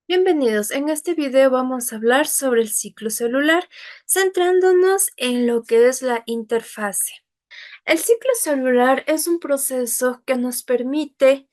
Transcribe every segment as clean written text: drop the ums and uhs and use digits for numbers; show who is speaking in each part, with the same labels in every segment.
Speaker 1: Bienvenidos, en este video vamos a hablar sobre el ciclo celular, centrándonos en lo que es la interfase. El ciclo celular es un proceso que nos permite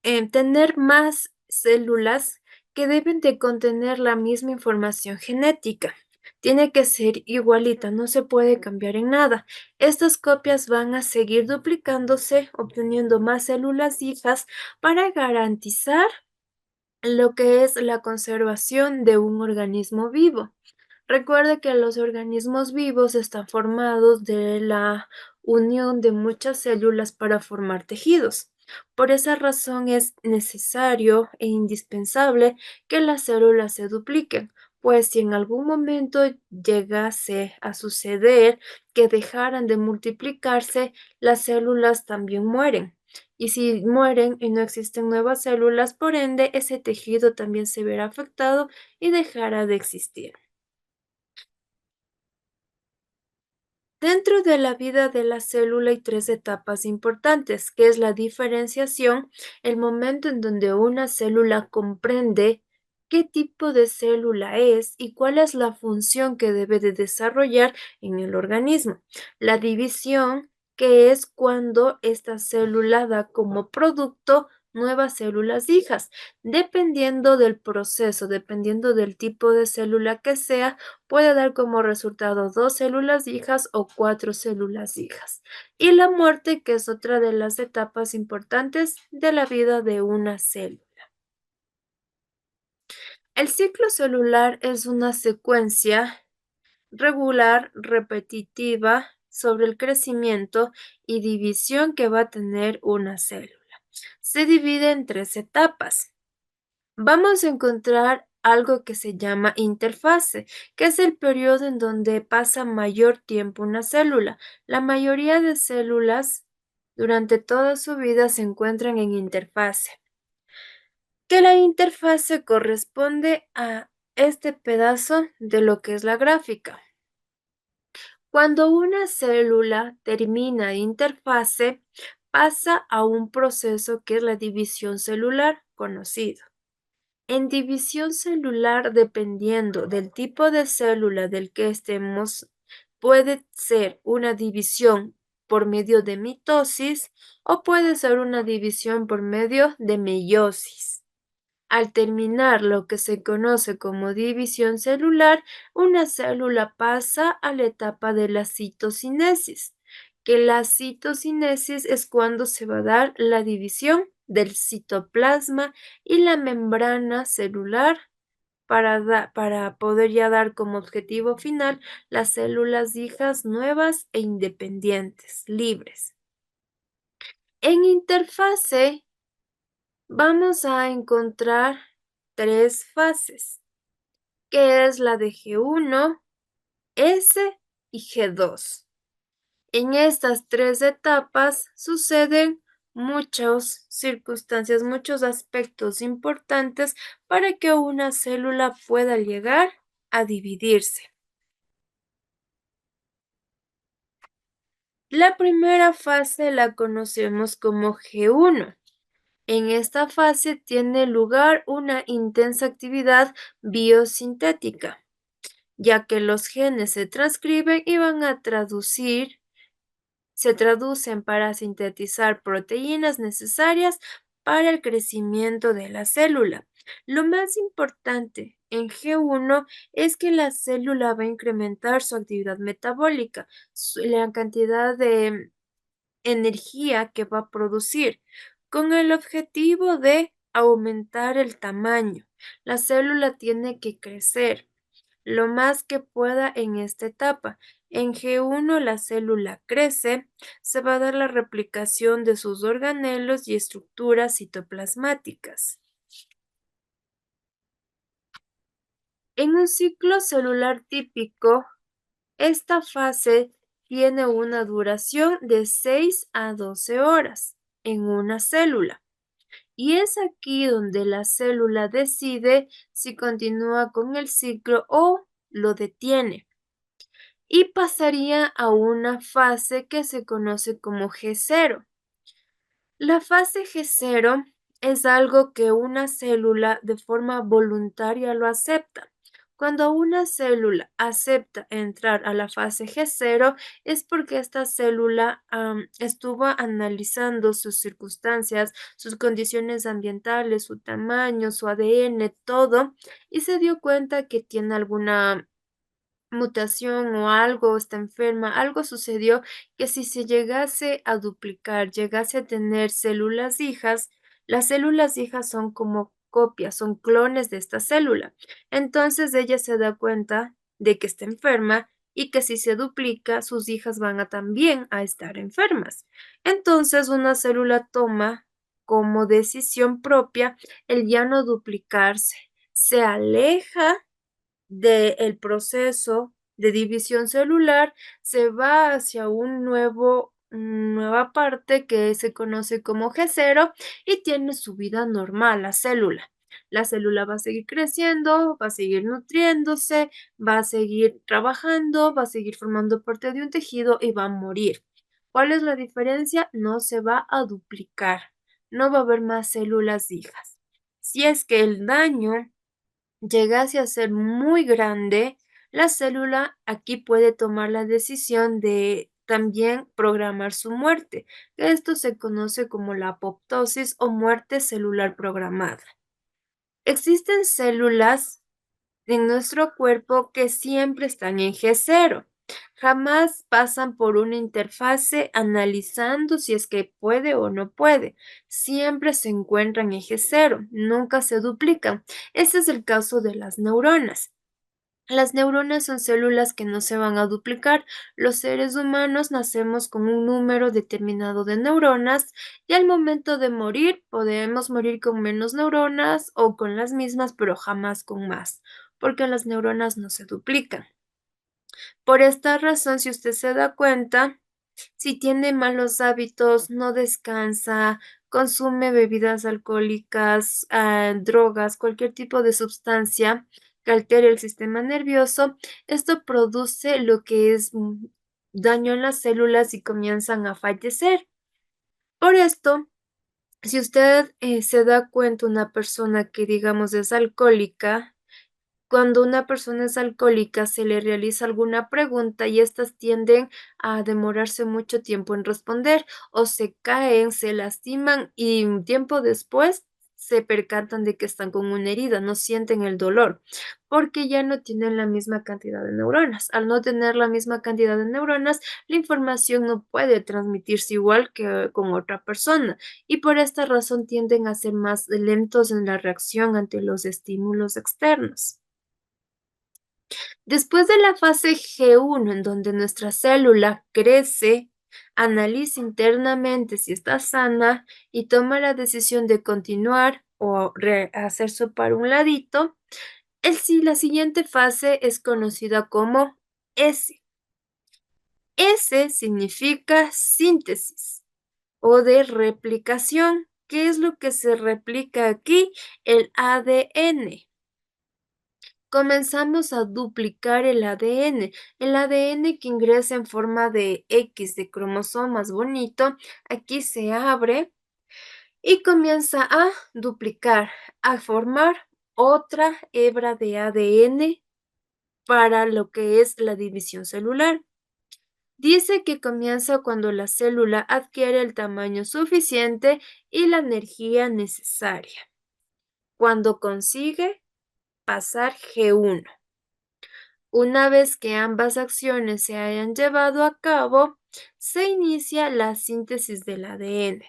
Speaker 1: tener más células que deben de contener la misma información genética. Tiene que ser igualita, no se puede cambiar en nada. Estas copias van a seguir duplicándose, obteniendo más células hijas para garantizar lo que es la conservación de un organismo vivo. Recuerde que los organismos vivos están formados de la unión de muchas células para formar tejidos. Por esa razón es necesario e indispensable que las células se dupliquen, pues si en algún momento llegase a suceder que dejaran de multiplicarse, las células también mueren. Y si mueren y no existen nuevas células, por ende, ese tejido también se verá afectado y dejará de existir. Dentro de la vida de la célula hay tres etapas importantes, que es la diferenciación, el momento en donde una célula comprende qué tipo de célula es y cuál es la función que debe de desarrollar en el organismo. La división, que es cuando esta célula da como producto nuevas células hijas, dependiendo del proceso, dependiendo del tipo de célula que sea, puede dar como resultado dos células hijas o cuatro células hijas. Y la muerte, que es otra de las etapas importantes de la vida de una célula. El ciclo celular es una secuencia regular, repetitiva sobre el crecimiento y división que va a tener una célula. Se divide en tres etapas. Vamos a encontrar algo que se llama interfase, que es el periodo en donde pasa mayor tiempo una célula. La mayoría de células durante toda su vida se encuentran en interfase, que la interfase corresponde a este pedazo de lo que es la gráfica. Cuando una célula termina interfase, pasa a un proceso que es la división celular conocido. En división celular, dependiendo del tipo de célula del que estemos, puede ser una división por medio de mitosis o puede ser una división por medio de meiosis. Al terminar lo que se conoce como división celular, una célula pasa a la etapa de la citocinesis, que la citocinesis es cuando se va a dar la división del citoplasma y la membrana celular para poder ya dar como objetivo final las células hijas nuevas e independientes, libres. En interfase vamos a encontrar tres fases, que es la de G1, S y G2. En estas tres etapas suceden muchas circunstancias, muchos aspectos importantes para que una célula pueda llegar a dividirse. La primera fase la conocemos como G1. En esta fase tiene lugar una intensa actividad biosintética, ya que los genes se transcriben y se traducen para sintetizar proteínas necesarias para el crecimiento de la célula. Lo más importante en G1 es que la célula va a incrementar su actividad metabólica, la cantidad de energía que va a producir, con el objetivo de aumentar el tamaño. La célula tiene que crecer lo más que pueda en esta etapa. En G1 la célula crece, se va a dar la replicación de sus organelos y estructuras citoplasmáticas. En un ciclo celular típico, esta fase tiene una duración de 6 a 12 horas en una célula. Y es aquí donde la célula decide si continúa con el ciclo o lo detiene. Y pasaría a una fase que se conoce como G0. La fase G0 es algo que una célula de forma voluntaria lo acepta. Cuando una célula acepta entrar a la fase G0 es porque esta célula estuvo analizando sus circunstancias, sus condiciones ambientales, su tamaño, su ADN, todo, y se dio cuenta que tiene alguna mutación o algo, está enferma, algo sucedió que si se llegase a duplicar, llegase a tener células hijas, las células hijas son como copias, son clones de esta célula. Entonces ella se da cuenta de que está enferma y que si se duplica, sus hijas van a también a estar enfermas. Entonces una célula toma como decisión propia el ya no duplicarse, se aleja del proceso de división celular, se va hacia un nueva parte que se conoce como G0 y tiene su vida normal, la célula. La célula va a seguir creciendo, va a seguir nutriéndose, va a seguir trabajando, va a seguir formando parte de un tejido y va a morir. ¿Cuál es la diferencia? No se va a duplicar, no va a haber más células hijas. Si es que el daño llegase a ser muy grande, la célula aquí puede tomar la decisión de también programar su muerte. Esto se conoce como la apoptosis o muerte celular programada. Existen células en nuestro cuerpo que siempre están en G0. Jamás pasan por una interfase analizando si es que puede o no puede. Siempre se encuentran en G0, nunca se duplican. Este es el caso de las neuronas. Las neuronas son células que no se van a duplicar. Los seres humanos nacemos con un número determinado de neuronas y al momento de morir podemos morir con menos neuronas o con las mismas, pero jamás con más, porque las neuronas no se duplican. Por esta razón, si usted se da cuenta, si tiene malos hábitos, no descansa, consume bebidas alcohólicas, drogas, cualquier tipo de sustancia que altere el sistema nervioso, esto produce lo que es daño en las células y comienzan a fallecer. Por esto, si usted se da cuenta, una persona que digamos es alcohólica, cuando una persona es alcohólica, se le realiza alguna pregunta y estas tienden a demorarse mucho tiempo en responder, o se caen, se lastiman y un tiempo después se percatan de que están con una herida, no sienten el dolor, porque ya no tienen la misma cantidad de neuronas. Al no tener la misma cantidad de neuronas, la información no puede transmitirse igual que con otra persona y por esta razón tienden a ser más lentos en la reacción ante los estímulos externos. Después de la fase G1, en donde nuestra célula crece, analiza internamente si está sana y toma la decisión de continuar o hacerse para un ladito, la siguiente fase es conocida como S. S significa síntesis o de replicación. ¿Qué es lo que se replica aquí? El ADN. Comenzamos a duplicar el ADN que ingresa en forma de X de cromosomas bonito, aquí se abre y comienza a duplicar, a formar otra hebra de ADN para lo que es la división celular. Dice que comienza cuando la célula adquiere el tamaño suficiente y la energía necesaria, cuando consigue pasar G1. Una vez que ambas acciones se hayan llevado a cabo, se inicia la síntesis del ADN,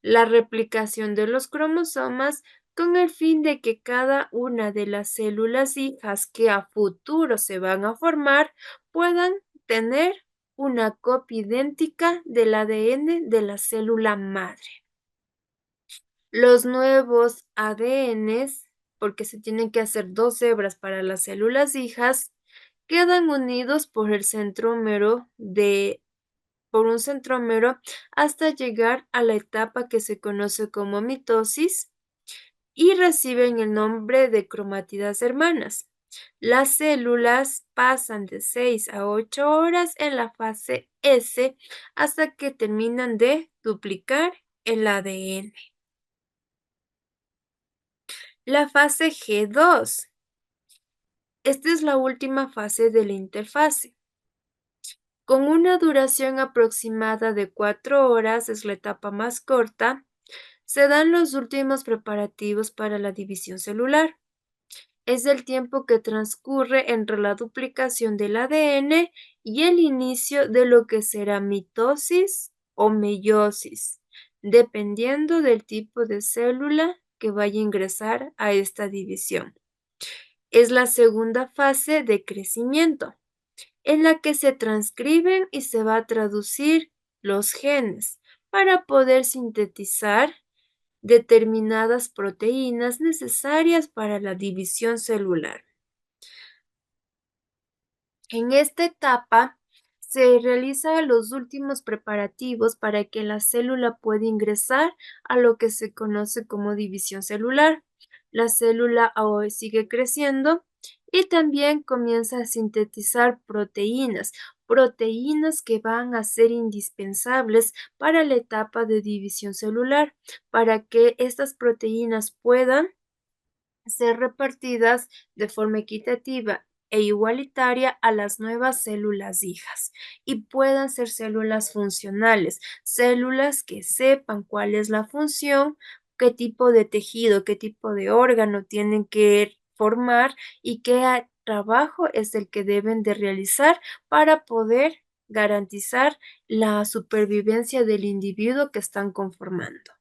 Speaker 1: la replicación de los cromosomas con el fin de que cada una de las células hijas que a futuro se van a formar puedan tener una copia idéntica del ADN de la célula madre. Los nuevos ADNs, porque se tienen que hacer dos hebras para las células hijas, quedan unidos por un centrómero hasta llegar a la etapa que se conoce como mitosis y reciben el nombre de cromátidas hermanas. Las células pasan de 6 a 8 horas en la fase S hasta que terminan de duplicar el ADN. La fase G2. Esta es la última fase de la interfase. Con una duración aproximada de 4 horas, es la etapa más corta, se dan los últimos preparativos para la división celular. Es el tiempo que transcurre entre la duplicación del ADN y el inicio de lo que será mitosis o meiosis, dependiendo del tipo de célula que vaya a ingresar a esta división. Es la segunda fase de crecimiento, en la que se transcriben y se va a traducir los genes para poder sintetizar determinadas proteínas necesarias para la división celular. En esta etapa se realizan los últimos preparativos para que la célula pueda ingresar a lo que se conoce como división celular. La célula ahora sigue creciendo y también comienza a sintetizar proteínas que van a ser indispensables para la etapa de división celular, para que estas proteínas puedan ser repartidas de forma equitativa e igualitaria a las nuevas células hijas y puedan ser células funcionales, células que sepan cuál es la función, qué tipo de tejido, qué tipo de órgano tienen que formar y qué trabajo es el que deben de realizar para poder garantizar la supervivencia del individuo que están conformando.